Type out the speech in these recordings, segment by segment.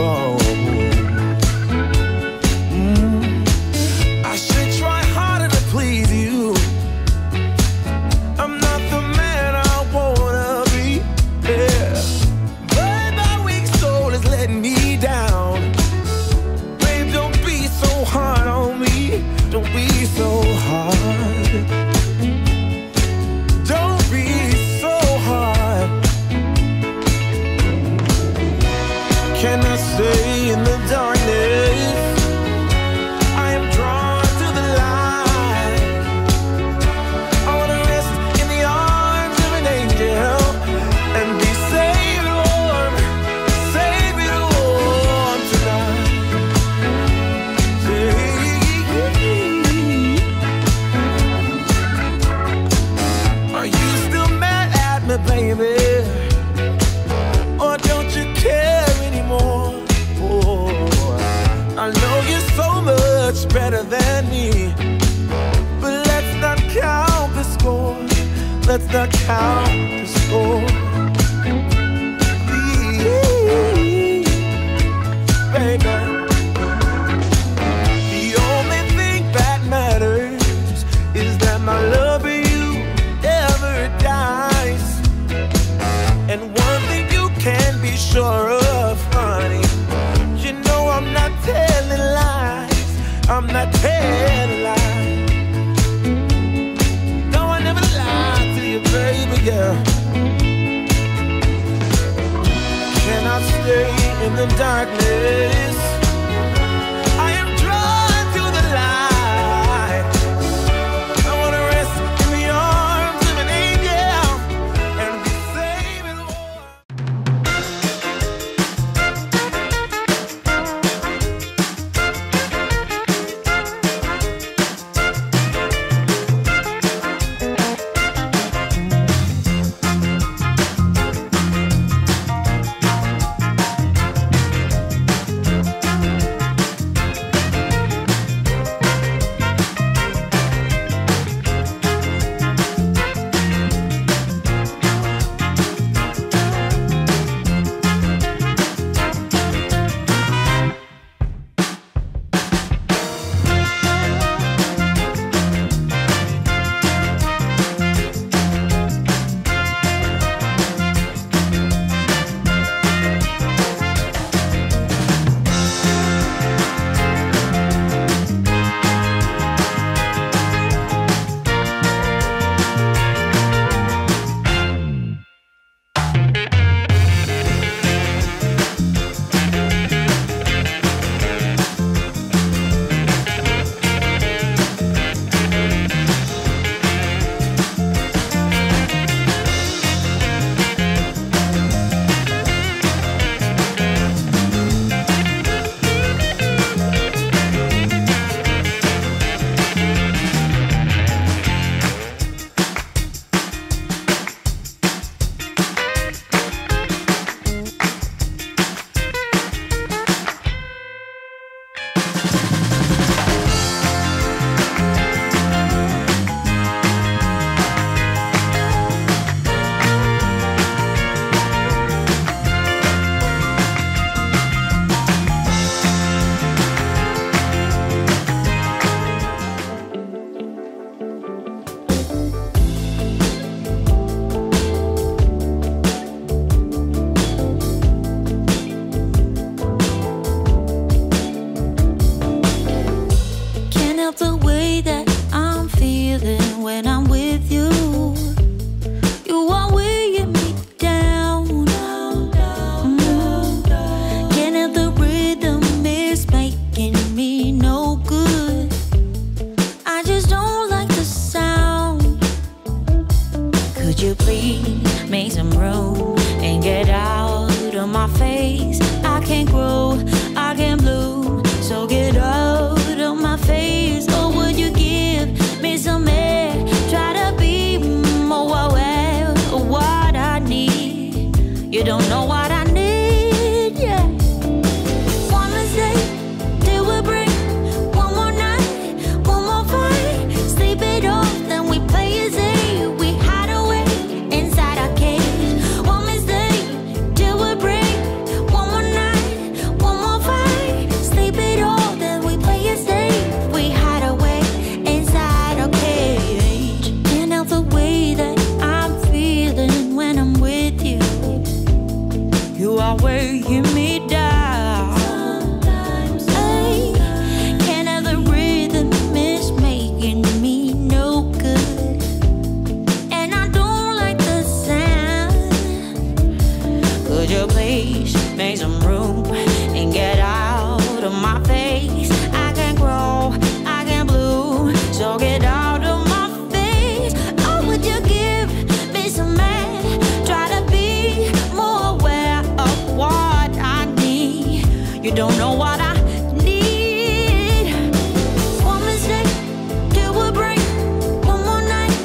Oh. I should try harder to please you. I'm not the man I wanna be. Yeah. But my weak soul is letting me down. Babe, don't be so hard on me. Don't be so hard. Don't be so hard. Can I stay in the darkness? I am drawn to the light. I wanna rest in the arms of an angel and be safe and warm tonight. Are you still mad at me, baby? Or don't you care anymore? Oh, I know you're so much better than me, but let's not count the score. Let's not count the score. Baby, the only thing that matters is that my love for you never dies. And one thing you can be sure of, honey, you know I'm not telling lies. I'm not telling lies. No, I never lied to you, baby girl. Can I stay in the darkness? I am drawn to the light. I wanna rest in the arms of an angel and be safe and warm. You don't know what I need, yeah. One mistake, till we break. One more night, one more fight. Sleep it off, then we play it safe. We hide away inside our cage. One mistake, till we break. One more night, one breaking me down. Ay, can't have the rhythm is making me no good, and I don't like the sound. Could you please make some room and get out of my face? I can grow, I can bloom, so get out of my face. Oh, would you give me some man? Try to be more aware of what I need. You don't know what I need. One mistake, till we break. One more night,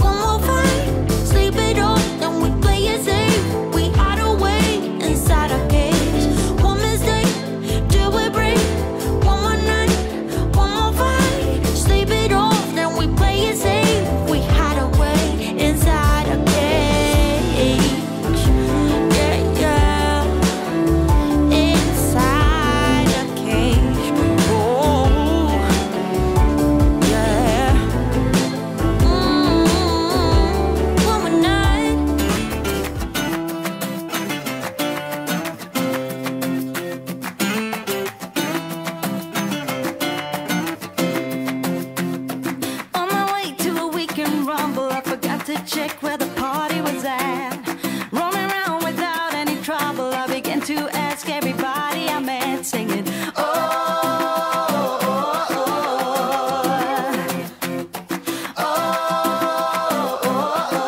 one more fight. Sleep it off, then we play it safe. We hide away inside our cage. One mistake, till we break. One more night, one more fight. Sleep it off, then we play it safe. We hide away inside our cage. Yeah, yeah. Inside a cage. Oh, yeah. One more night. On my way to a weekend rumble, I forgot to check where the party was at. Roaming around without any trouble, I began to ask everybody I met, singing, oh, oh, oh, oh, oh.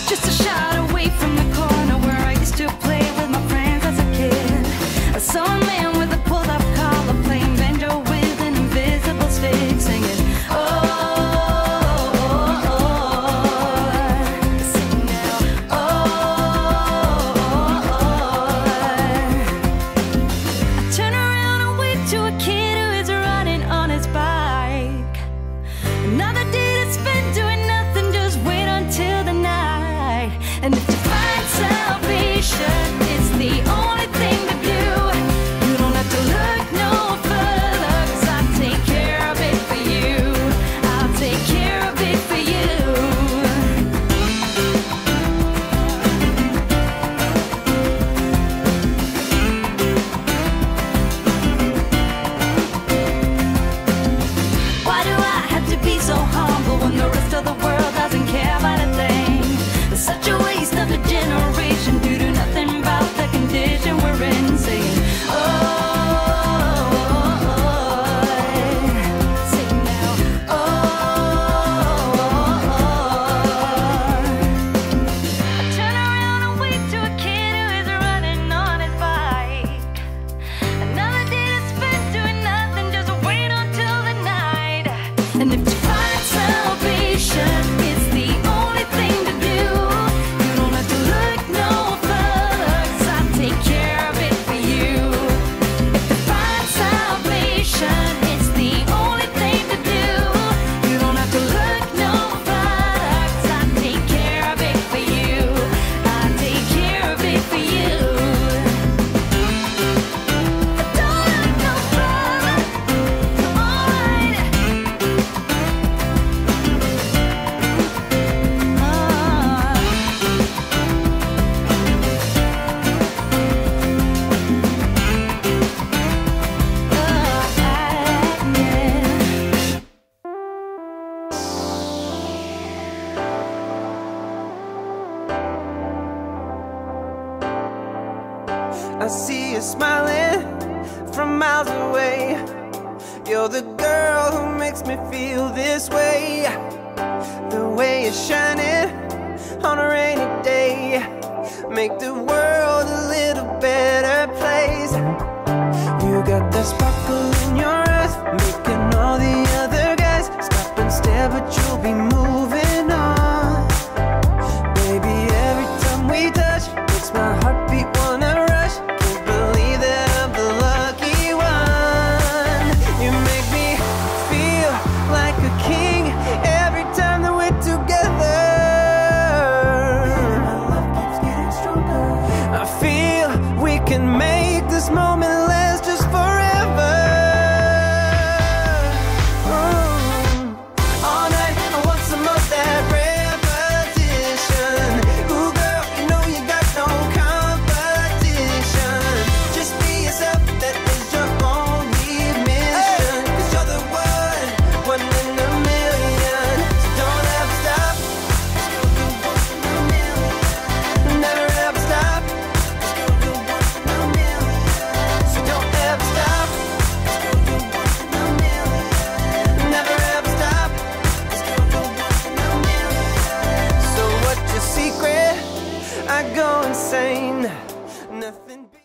Just a shot away from the corner where I used to play with my friends as a kid. I saw a man with a pulled-up collar playing banjo with an invisible stick, singing, oh, oh, oh. Sing now, oh, oh, oh. I turn around and wave to a kid who is running on his bike. Another day to spend doing nothing, just wait until the night. And if you find salvation, it's the only thing to do. You don't have to look no further, 'cause I'll take care of it for you. I'll take care of it for you. Why do I have to be so humble when the rest of the world doesn't care about a thing? It's such a waste of a generation due to nothing about the condition we're in, saying, oh, oh, oh. Sing now, oh, oh, oh. I turn around and wave to a kid who is running on his bike. Another day to spend doing nothing, just wait until the night. And if you find salvation, it's the only thing to do. You don't have to look no further, 'cause I'll take care of it for you. If you find salvation, it's the only thing to do. You don't have to look no further, 'cause I'll take care of it for you. I'll take care of it for you. Don't look no further. Alright. I see you smiling from miles away. You're the girl who makes me feel this way. The way you're shining on a rainy day, make the world a little better place. You got that sparkle in your eyes, making all the other guys stop and stare, but you'll be moving on. Baby, every time we touch, makes my heartbeat wanna rush. Can't believe that I'm the lucky one. You make me feel like a king every time that we're together. My love keeps getting stronger. I feel we can make this moment last just forever. All night, I want some of that repetition. Ooh, girl, you know you got no insane. Nothing.